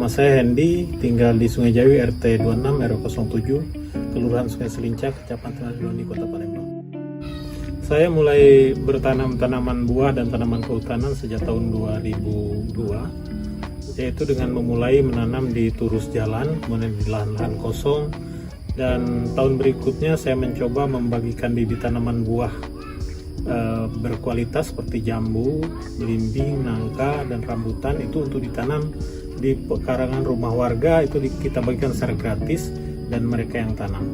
saya Hendy, tinggal di Sungai Jawi RT 26 RW 07, Kelurahan Sungai Selincah, Kecamatan Doni, Kota Palembang. Saya mulai bertanam tanaman buah dan tanaman kehutanan sejak tahun 2002, yaitu dengan memulai menanam di turus jalan, kemudian di lahan-lahan kosong, dan tahun berikutnya saya mencoba membagikan bibit tanaman buah berkualitas seperti jambu, belimbing, nangka, dan rambutan itu untuk ditanam di pekarangan rumah warga. Itu kita bagikan secara gratis dan mereka yang tanam.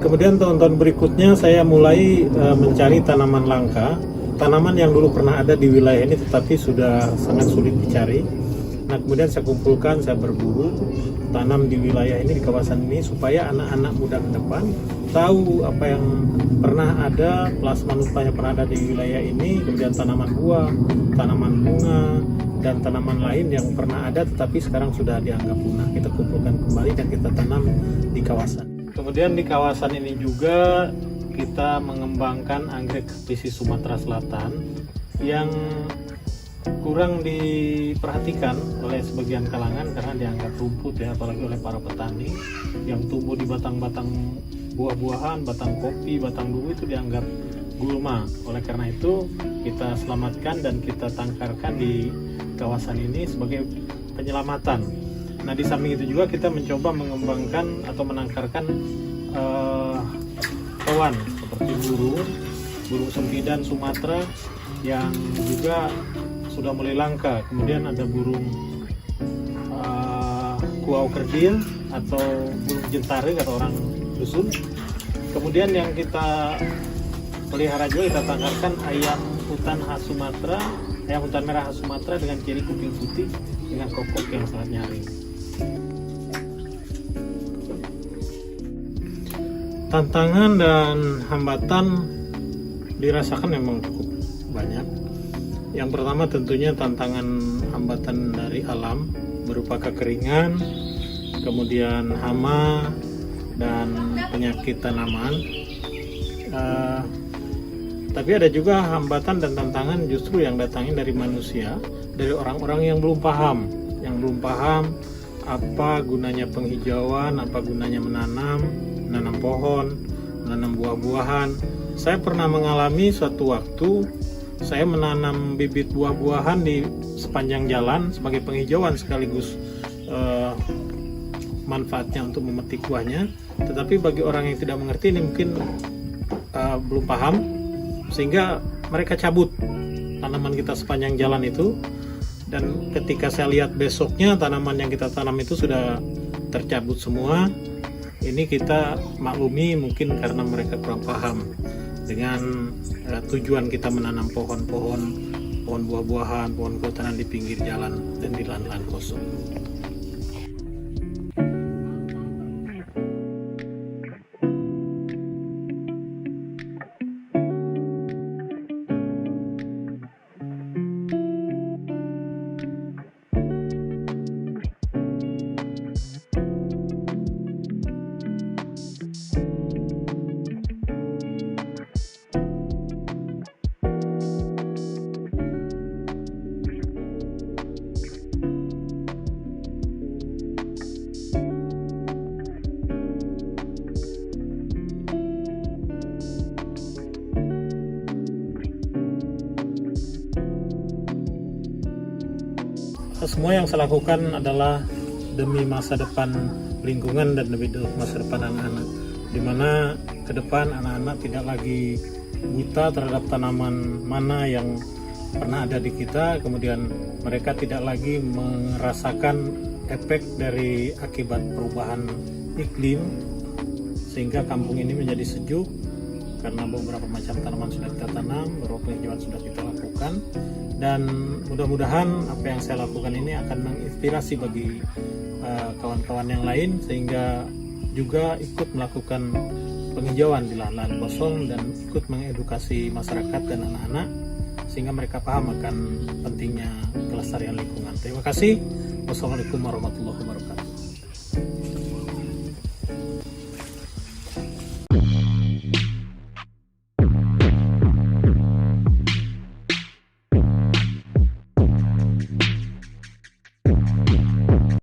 Kemudian tahun-tahun berikutnya saya mulai mencari tanaman langka, tanaman yang dulu pernah ada di wilayah ini tetapi sudah sangat sulit dicari. Nah, kemudian saya kumpulkan, saya berburu, tanam di wilayah ini, di kawasan ini, supaya anak-anak muda ke depan tahu apa yang pernah ada, plasma yang pernah ada di wilayah ini, kemudian tanaman buah, tanaman bunga, dan tanaman lain yang pernah ada tetapi sekarang sudah dianggap punah. Kita kumpulkan kembali dan kita tanam di kawasan. Kemudian di kawasan ini juga kita mengembangkan anggrek spesies Sumatera Selatan yang kurang diperhatikan oleh sebagian kalangan karena dianggap rumput ya, apalagi oleh para petani yang tumbuh di batang-batang buah-buahan, batang kopi, batang duku itu dianggap gulma. Oleh karena itu kita selamatkan dan kita tangkarkan di kawasan ini sebagai penyelamatan. Nah, di samping itu juga kita mencoba mengembangkan atau menangkarkan hewan seperti burung sempidan Sumatera yang juga sudah mulai langka. Kemudian ada burung kuau kerdil atau burung jentare kata orang dusun. Kemudian yang kita pelihara juga, kita tangkarkan ayam hutan khas Sumatera, ayam hutan merah khas Sumatera dengan ciri kuping putih dengan kokok yang sangat nyaring. Tantangan dan hambatan dirasakan memang cukup banyak. Yang pertama tentunya tantangan hambatan dari alam berupa kekeringan, kemudian hama, dan penyakit tanaman. Tapi ada juga hambatan dan tantangan justru yang datangnya dari manusia, dari orang-orang yang belum paham apa gunanya penghijauan, apa gunanya menanam pohon, menanam buah-buahan. Saya pernah mengalami suatu waktu saya menanam bibit buah-buahan di sepanjang jalan sebagai penghijauan sekaligus manfaatnya untuk memetik buahnya. Tetapi bagi orang yang tidak mengerti ini mungkin belum paham, sehingga mereka cabut tanaman kita sepanjang jalan itu. Dan ketika saya lihat besoknya tanaman yang kita tanam itu sudah tercabut semua. Ini kita maklumi mungkin karena mereka kurang paham dengan tujuan kita menanam pohon buah-buahan, pohon kehutanan di pinggir jalan dan di lahan-lahan kosong. Semua yang saya lakukan adalah demi masa depan lingkungan dan demi masa depan anak-anak, dimana ke depan anak-anak tidak lagi buta terhadap tanaman mana yang pernah ada di kita, kemudian mereka tidak lagi merasakan efek dari akibat perubahan iklim, sehingga kampung ini menjadi sejuk karena beberapa macam tanaman sudah kita tanam, beberapa penghijauan sudah kita lakukan. Dan mudah-mudahan apa yang saya lakukan ini akan menginspirasi bagi kawan-kawan yang lain, sehingga juga ikut melakukan penghijauan di lahan-lahan kosong dan ikut mengedukasi masyarakat dan anak-anak sehingga mereka paham akan pentingnya kelestarian lingkungan. Terima kasih. Wassalamualaikum warahmatullahi wabarakatuh.